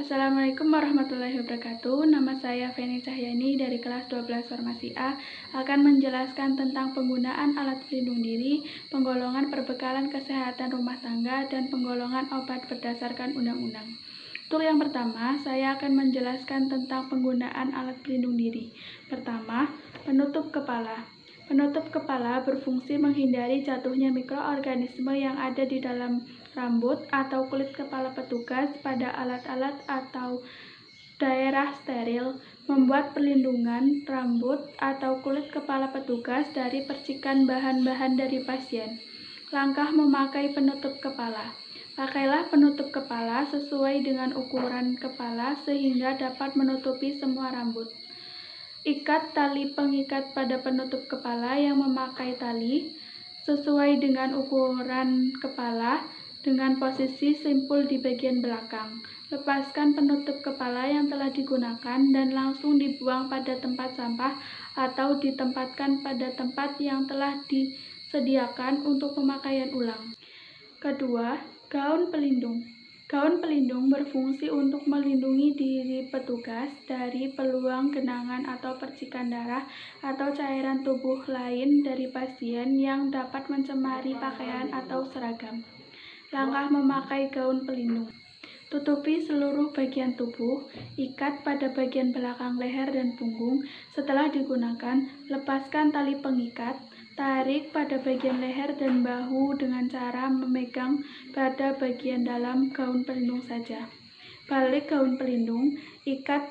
Assalamualaikum warahmatullahi wabarakatuh. Nama saya Feni Cahyani dari kelas 12 Farmasi A akan menjelaskan tentang penggunaan alat pelindung diri, penggolongan perbekalan kesehatan rumah tangga, dan penggolongan obat berdasarkan undang-undang. Untuk yang pertama, saya akan menjelaskan tentang penggunaan alat pelindung diri. Pertama, penutup kepala. Penutup kepala berfungsi menghindari jatuhnya mikroorganisme yang ada di dalam rambut atau kulit kepala petugas pada alat-alat atau daerah steril, membuat perlindungan rambut atau kulit kepala petugas dari percikan bahan-bahan dari pasien. Langkah memakai penutup kepala. Pakailah penutup kepala sesuai dengan ukuran kepala sehingga dapat menutupi semua rambut. Ikat tali pengikat pada penutup kepala yang memakai tali sesuai dengan ukuran kepala dengan posisi simpul di bagian belakang. Lepaskan penutup kepala yang telah digunakan dan langsung dibuang pada tempat sampah atau ditempatkan pada tempat yang telah disediakan untuk pemakaian ulang. Kedua, gaun pelindung. Gaun pelindung berfungsi untuk melindungi diri petugas dari peluang genangan atau percikan darah atau cairan tubuh lain dari pasien yang dapat mencemari pakaian atau seragam. Langkah memakai gaun pelindung. Tutupi seluruh bagian tubuh, ikat pada bagian belakang leher dan punggung. Setelah digunakan, lepaskan tali pengikat, tarik pada bagian leher dan bahu dengan cara memegang pada bagian dalam gaun pelindung saja. Balik gaun pelindung, ikat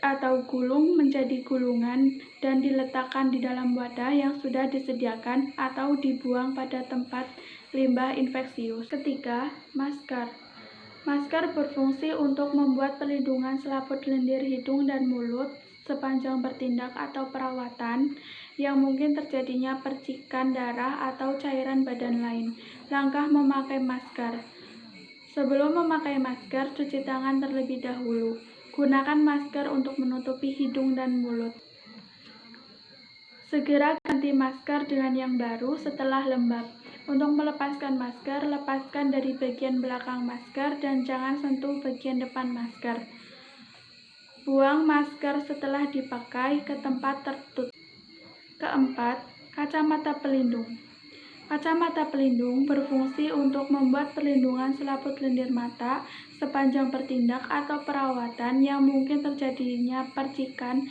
atau gulung menjadi gulungan dan diletakkan di dalam wadah yang sudah disediakan atau dibuang pada tempat limbah infeksius. Ketiga, masker. Masker berfungsi untuk membuat perlindungan selaput lendir hidung dan mulut sepanjang bertindak atau perawatan yang mungkin terjadinya percikan darah atau cairan badan lain. Langkah memakai masker. Sebelum memakai masker, cuci tangan terlebih dahulu. Gunakan masker untuk menutupi hidung dan mulut. Segera ganti masker dengan yang baru setelah lembab. Untuk melepaskan masker, lepaskan dari bagian belakang masker dan jangan sentuh bagian depan masker. Buang masker setelah dipakai ke tempat tertutup. Keempat, kacamata pelindung. Kacamata pelindung berfungsi untuk membuat perlindungan selaput lendir mata sepanjang bertindak atau perawatan yang mungkin terjadinya percikan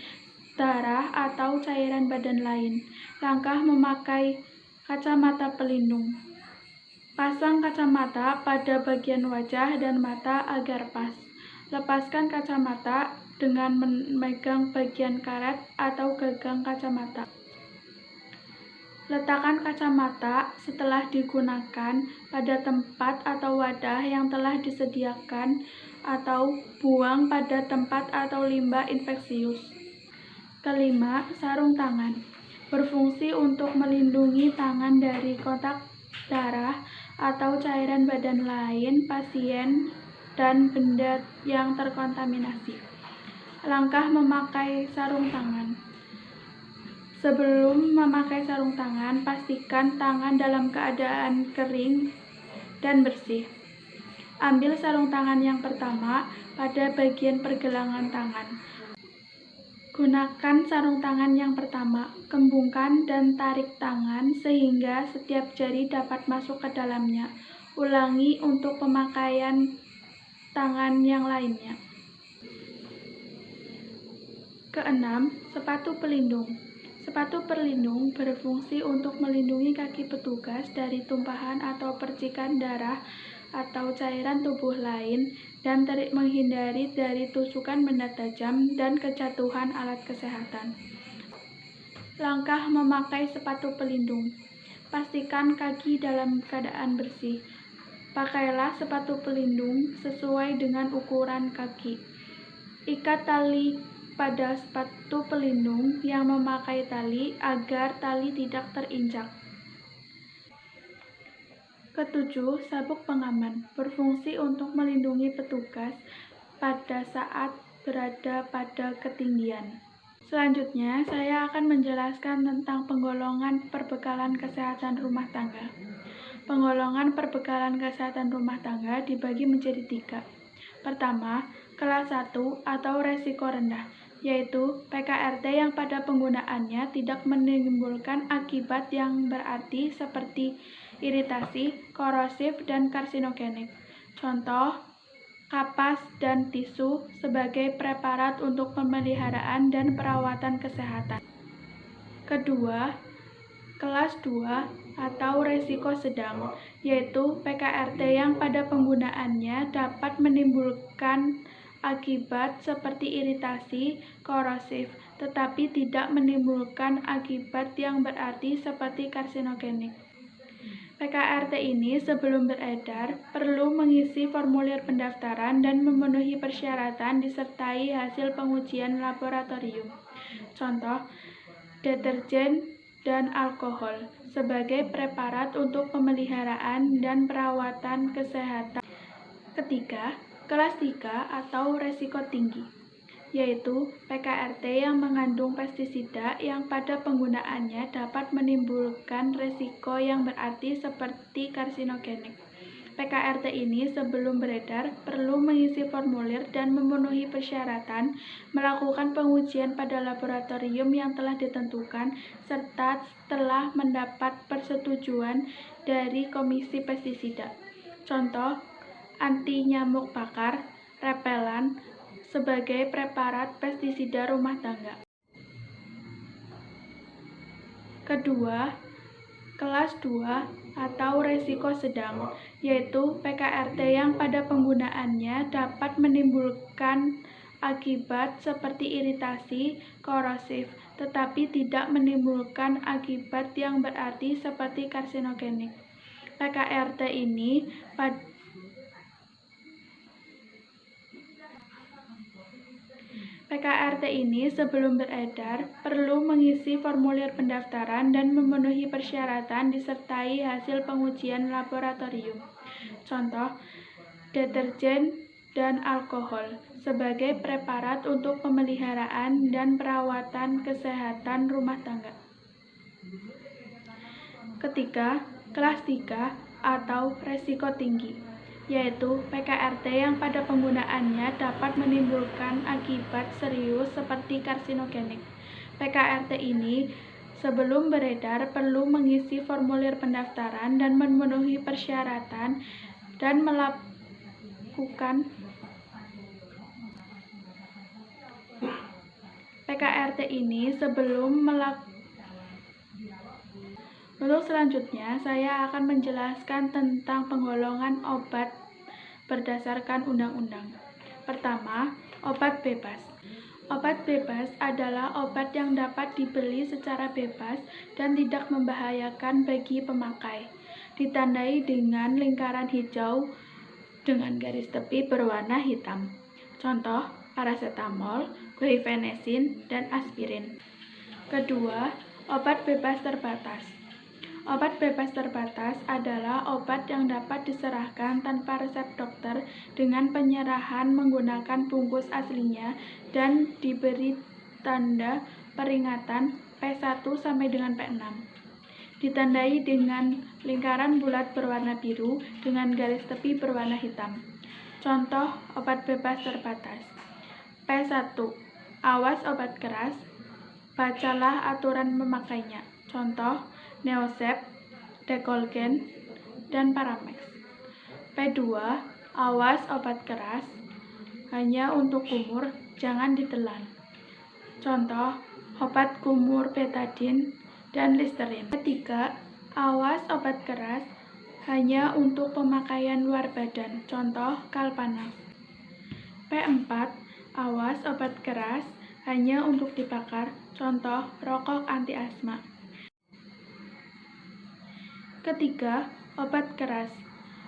darah atau cairan badan lain. Langkah memakai kacamata pelindung. Pasang kacamata pada bagian wajah dan mata agar pas. Lepaskan kacamata dengan memegang bagian karet atau gagang kacamata. Letakkan kacamata setelah digunakan pada tempat atau wadah yang telah disediakan atau buang pada tempat atau limbah infeksius. Kelima, sarung tangan. Berfungsi untuk melindungi tangan dari kontak darah atau cairan badan lain pasien dan benda yang terkontaminasi. Langkah memakai sarung tangan. Sebelum memakai sarung tangan, pastikan tangan dalam keadaan kering dan bersih. Ambil sarung tangan yang pertama pada bagian pergelangan tangan. Gunakan sarung tangan yang pertama, kembungkan dan tarik tangan sehingga setiap jari dapat masuk ke dalamnya. Ulangi untuk pemakaian tangan yang lainnya. Keenam, sepatu pelindung. Sepatu pelindung berfungsi untuk melindungi kaki petugas dari tumpahan atau percikan darah atau cairan tubuh lain dan menghindari dari tusukan benda tajam dan kejatuhan alat kesehatan. Langkah memakai sepatu pelindung. Pastikan kaki dalam keadaan bersih. Pakailah sepatu pelindung sesuai dengan ukuran kaki. Ikat tali pada sepatu pelindung yang memakai tali agar tali tidak terinjak. Ketujuh, sabuk pengaman. Berfungsi untuk melindungi petugas pada saat berada pada ketinggian. Selanjutnya, saya akan menjelaskan tentang penggolongan perbekalan kesehatan rumah tangga. Penggolongan perbekalan kesehatan rumah tangga dibagi menjadi 3. Pertama, Kelas 1 atau resiko rendah, yaitu PKRT yang pada penggunaannya tidak menimbulkan akibat yang berarti seperti iritasi, korosif, dan karsinogenik. Contoh, kapas dan tisu sebagai preparat untuk pemeliharaan dan perawatan kesehatan. Kedua, kelas 2 atau resiko sedang, yaitu PKRT yang pada penggunaannya dapat menimbulkan akibat seperti iritasi, korosif, tetapi tidak menimbulkan akibat yang berarti seperti karsinogenik. PKRT ini sebelum beredar perlu mengisi formulir pendaftaran dan memenuhi persyaratan disertai hasil pengujian laboratorium. Contoh, deterjen dan alkohol sebagai preparat untuk pemeliharaan dan perawatan kesehatan. Ketiga, kelas 3 atau resiko tinggi, yaitu PKRT yang mengandung pestisida yang pada penggunaannya dapat menimbulkan resiko yang berarti seperti karsinogenik. PKRT ini sebelum beredar perlu mengisi formulir dan memenuhi persyaratan, melakukan pengujian pada laboratorium yang telah ditentukan, serta telah mendapat persetujuan dari Komisi Pestisida. Contoh, anti nyamuk bakar, repelan, sebagai preparat pestisida rumah tangga. Kedua, kelas 2 atau resiko sedang, yaitu PKRT yang pada penggunaannya dapat menimbulkan akibat seperti iritasi, korosif, tetapi tidak menimbulkan akibat yang berarti seperti karsinogenik. PKRT ini sebelum beredar perlu mengisi formulir pendaftaran dan memenuhi persyaratan disertai hasil pengujian laboratorium. Contoh, deterjen dan alkohol sebagai preparat untuk pemeliharaan dan perawatan kesehatan rumah tangga. Ketiga, kelas 3 atau resiko tinggi, yaitu PKRT yang pada penggunaannya dapat menimbulkan akibat serius seperti karsinogenik. PKRT ini sebelum beredar perlu mengisi formulir pendaftaran dan memenuhi persyaratan dan melakukan Untuk selanjutnya, saya akan menjelaskan tentang penggolongan obat berdasarkan undang-undang. Pertama, obat bebas. Obat bebas adalah obat yang dapat dibeli secara bebas dan tidak membahayakan bagi pemakai. Ditandai dengan lingkaran hijau dengan garis tepi berwarna hitam. Contoh, paracetamol, guaifenesin, dan aspirin. Kedua, obat bebas terbatas. Obat bebas terbatas adalah obat yang dapat diserahkan tanpa resep dokter dengan penyerahan menggunakan bungkus aslinya dan diberi tanda peringatan P1 sampai dengan P6. Ditandai dengan lingkaran bulat berwarna biru dengan garis tepi berwarna hitam. Contoh obat bebas terbatas. P1. Awas obat keras. Bacalah aturan memakainya. Contoh Neosep, Decolgen, dan Paramex. P2. Awas obat keras. Hanya untuk kumur, jangan ditelan. Contoh obat kumur betadine dan Listerine. P3. Awas obat keras. Hanya untuk pemakaian luar badan. Contoh Kalpanax. P4. Awas obat keras. Hanya untuk dibakar. Contoh rokok anti asma. Ketiga, obat keras.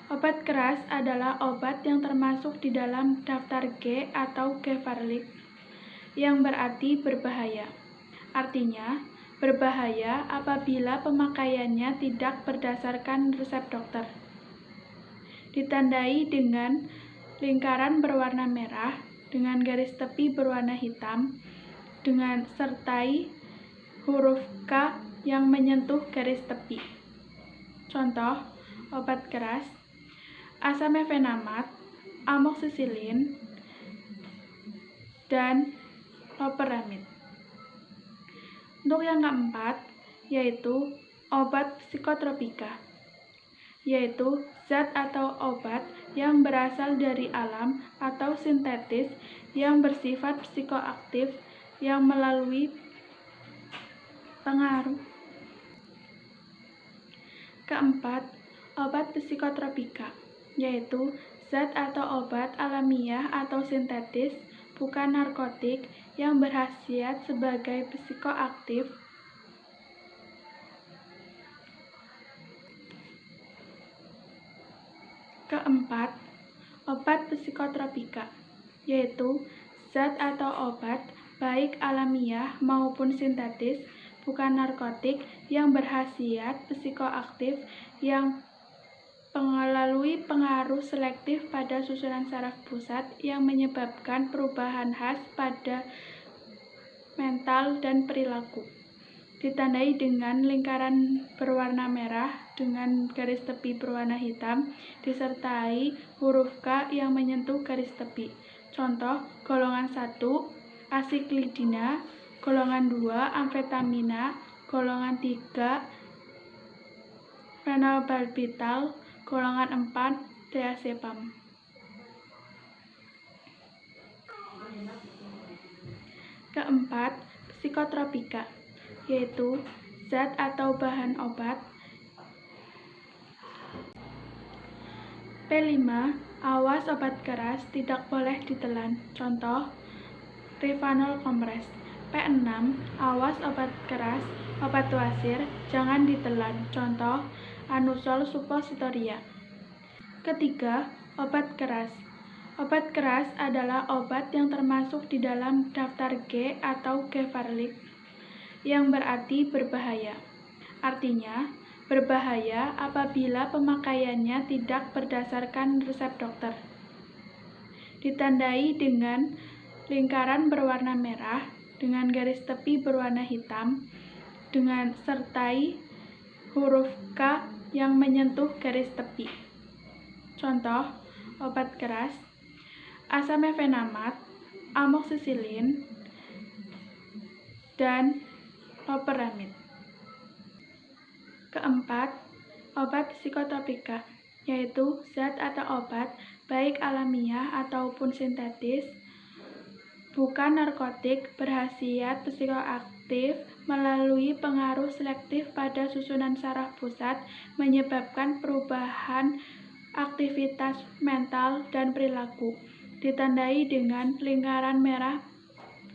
Obat keras adalah obat yang termasuk di dalam daftar G atau Gevaarlijk, yang berarti berbahaya. Artinya, berbahaya apabila pemakaiannya tidak berdasarkan resep dokter. Ditandai dengan lingkaran berwarna merah dengan garis tepi berwarna hitam dengan sertai huruf K yang menyentuh garis tepi. Contoh obat keras: asam mefenamat, amoxicillin, dan loperamid. Untuk yang keempat, yaitu obat psikotropika, yaitu zat atau obat yang berasal dari alam atau sintetis yang bersifat psikoaktif yang melalui pengaruh. Keempat, obat psikotropika, yaitu zat atau obat alamiah atau sintetis, bukan narkotik, yang berkhasiat sebagai psikoaktif Keempat, obat psikotropika, yaitu zat atau obat baik alamiah maupun sintetis, bukan narkotik, yang berkhasiat psikoaktif yang melalui pengaruh selektif pada susunan saraf pusat yang menyebabkan perubahan khas pada mental dan perilaku. Ditandai dengan lingkaran berwarna merah dengan garis tepi berwarna hitam, disertai huruf K yang menyentuh garis tepi. Contoh, golongan 1, asiklidina, golongan 2, amfetamina, golongan 3, fenobarbital, golongan 4, diazepam. Keempat, psikotropika, yaitu zat atau bahan obat. P5, awas obat keras tidak boleh ditelan. Contoh, rivanol kompres. P6, awas obat keras, obat wasir, jangan ditelan. Contoh, anusol suppositoria. Ketiga, obat keras. Obat keras adalah obat yang termasuk di dalam daftar G atau Gevaerlik, yang berarti berbahaya. Artinya, berbahaya apabila pemakaiannya tidak berdasarkan resep dokter. Ditandai dengan lingkaran berwarna merah dengan garis tepi berwarna hitam dengan sertai huruf K yang menyentuh garis tepi. Contoh, obat keras, asamefenamat, amoksisilin, dan loperamid. Keempat, obat psikotropika, yaitu zat atau obat baik alamiah ataupun sintetis, bukan narkotik, berkhasiat psikoaktif melalui pengaruh selektif pada susunan saraf pusat, menyebabkan perubahan aktivitas mental dan perilaku. Ditandai dengan lingkaran merah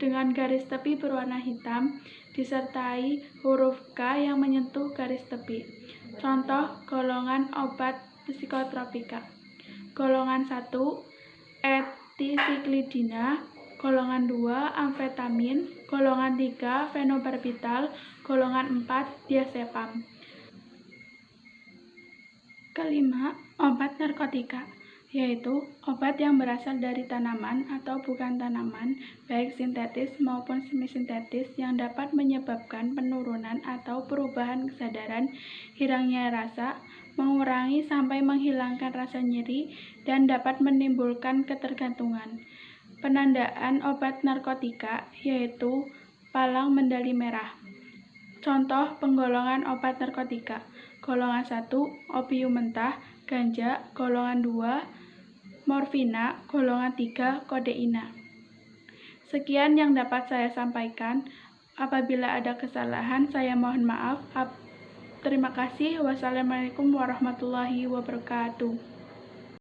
dengan garis tepi berwarna hitam, disertai huruf K yang menyentuh garis tepi. Contoh, golongan obat psikotropika. Golongan 1, etisiklidina, golongan 2, amfetamin, golongan 3, fenobarbital, golongan 4, diazepam. Kelima, obat narkotika, yaitu obat yang berasal dari tanaman atau bukan tanaman, baik sintetis maupun semisintetis, yang dapat menyebabkan penurunan atau perubahan kesadaran, hilangnya rasa, mengurangi sampai menghilangkan rasa nyeri, dan dapat menimbulkan ketergantungan. Penandaan obat narkotika yaitu palang medali merah. Contoh penggolongan obat narkotika. Golongan 1, opium mentah, ganja, golongan 2, morfina, golongan 3, kodeina. Sekian yang dapat saya sampaikan. Apabila ada kesalahan, saya mohon maaf. Terima kasih. Wassalamualaikum warahmatullahi wabarakatuh.